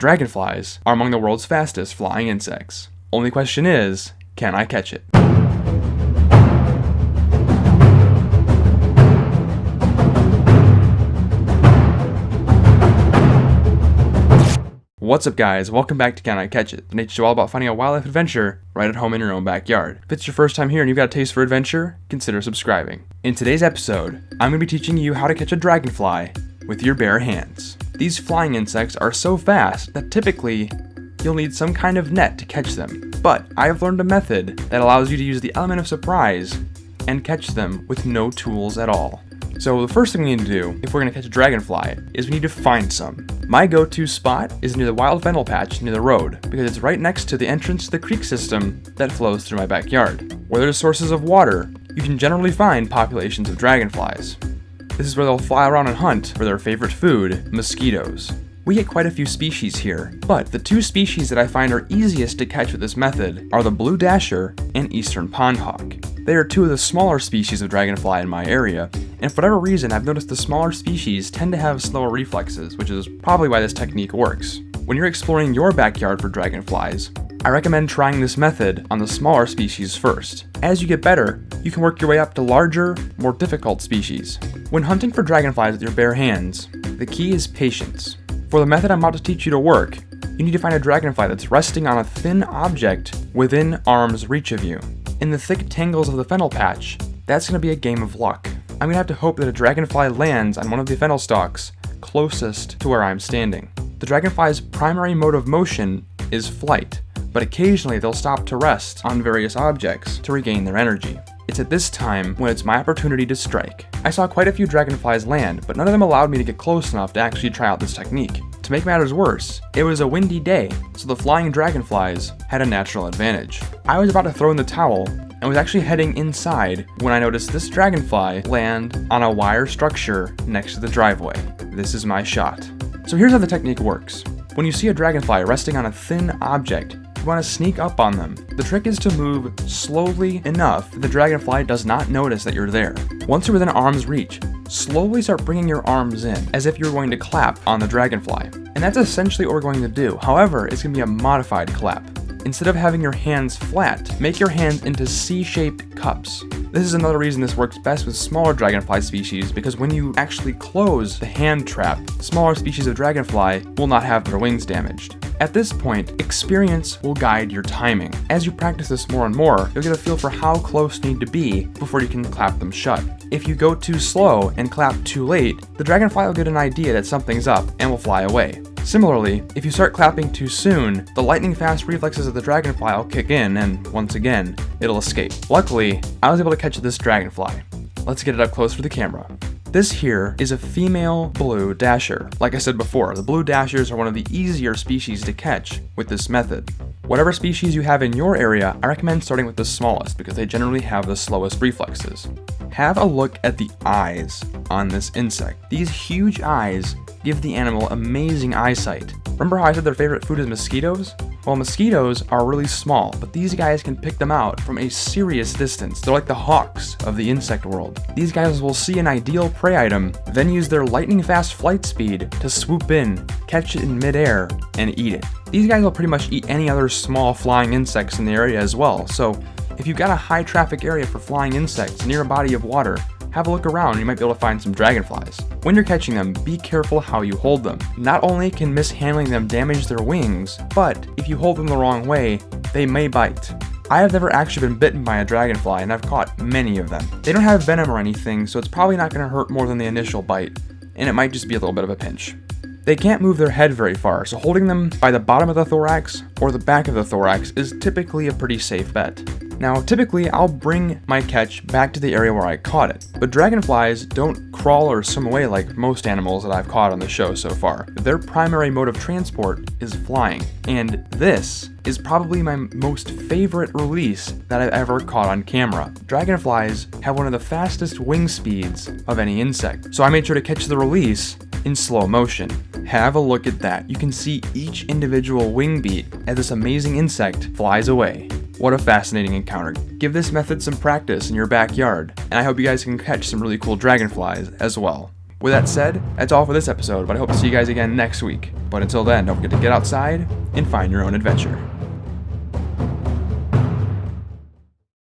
Dragonflies are among the world's fastest flying insects. Only question is, can I catch it? What's up guys, welcome back to Can I Catch It, the nature show all about finding a wildlife adventure right at home in your own backyard. If it's your first time here and you've got a taste for adventure, consider subscribing. In today's episode, I'm going to be teaching you how to catch a dragonfly with your bare hands. These flying insects are so fast that typically you'll need some kind of net to catch them, but I have learned a method that allows you to use the element of surprise and catch them with no tools at all. So the first thing we need to do, if we're going to catch a dragonfly, is we need to find some. My go-to spot is near the wild fennel patch near the road, because it's right next to the entrance to the creek system that flows through my backyard. Where there's sources of water, you can generally find populations of dragonflies. This is where they'll fly around and hunt for their favorite food, mosquitoes. We get quite a few species here, but the two species that I find are easiest to catch with this method are the blue dasher and eastern pondhawk. They are two of the smaller species of dragonfly in my area, and for whatever reason I've noticed the smaller species tend to have slower reflexes, which is probably why this technique works. When you're exploring your backyard for dragonflies, I recommend trying this method on the smaller species first. As you get better, you can work your way up to larger, more difficult species. When hunting for dragonflies with your bare hands, the key is patience. For the method I'm about to teach you to work, you need to find a dragonfly that's resting on a thin object within arm's reach of you. In the thick tangles of the fennel patch, that's going to be a game of luck. I'm going to have to hope that a dragonfly lands on one of the fennel stalks closest to where I'm standing. The dragonfly's primary mode of motion is flight, but occasionally they'll stop to rest on various objects to regain their energy. It's at this time when it's my opportunity to strike. I saw quite a few dragonflies land, but none of them allowed me to get close enough to actually try out this technique. To make matters worse, it was a windy day, so the flying dragonflies had a natural advantage. I was about to throw in the towel and was actually heading inside when I noticed this dragonfly land on a wire structure next to the driveway. This is my shot. So here's how the technique works. When you see a dragonfly resting on a thin object, you want to sneak up on them. The trick is to move slowly enough that the dragonfly does not notice that you're there. Once you're within arm's reach, slowly start bringing your arms in as if you're going to clap on the dragonfly. And that's essentially what we're going to do. However, it's going to be a modified clap. Instead of having your hands flat, make your hands into C-shaped cups. This is another reason this works best with smaller dragonfly species, because when you actually close the hand trap, smaller species of dragonfly will not have their wings damaged. At this point, experience will guide your timing. As you practice this more and more, you'll get a feel for how close you need to be before you can clap them shut. If you go too slow and clap too late, the dragonfly will get an idea that something's up and will fly away. Similarly, if you start clapping too soon, the lightning-fast reflexes of the dragonfly will kick in and, once again, it'll escape. Luckily, I was able to catch this dragonfly. Let's get it up close for the camera. This here is a female blue dasher. Like I said before, the blue dashers are one of the easier species to catch with this method. Whatever species you have in your area, I recommend starting with the smallest because they generally have the slowest reflexes. Have a look at the eyes on this insect. These huge eyes give the animal amazing eyesight. Remember how I said their favorite food is mosquitoes? Well, mosquitoes are really small, but these guys can pick them out from a serious distance. They're like the hawks of the insect world. These guys will see an ideal prey item, then use their lightning-fast flight speed to swoop in, catch it in midair, and eat it. These guys will pretty much eat any other small flying insects in the area as well, so if you've got a high traffic area for flying insects near a body of water, have a look around and you might be able to find some dragonflies. When you're catching them, be careful how you hold them. Not only can mishandling them damage their wings, but if you hold them the wrong way, they may bite. I have never actually been bitten by a dragonfly, and I've caught many of them. They don't have venom or anything, so it's probably not going to hurt more than the initial bite, and it might just be a little bit of a pinch. They can't move their head very far, so holding them by the bottom of the thorax or the back of the thorax is typically a pretty safe bet. Now, typically, I'll bring my catch back to the area where I caught it, but dragonflies don't crawl or swim away like most animals that I've caught on the show so far. Their primary mode of transport is flying, and this is probably my most favorite release that I've ever caught on camera. Dragonflies have one of the fastest wing speeds of any insect, so I made sure to catch the release in slow motion. Have a look at that. You can see each individual wing beat as this amazing insect flies away. What a fascinating encounter. Give this method some practice in your backyard, and I hope you guys can catch some really cool dragonflies as well. With that said, that's all for this episode, but I hope to see you guys again next week. But until then, don't forget to get outside and find your own adventure.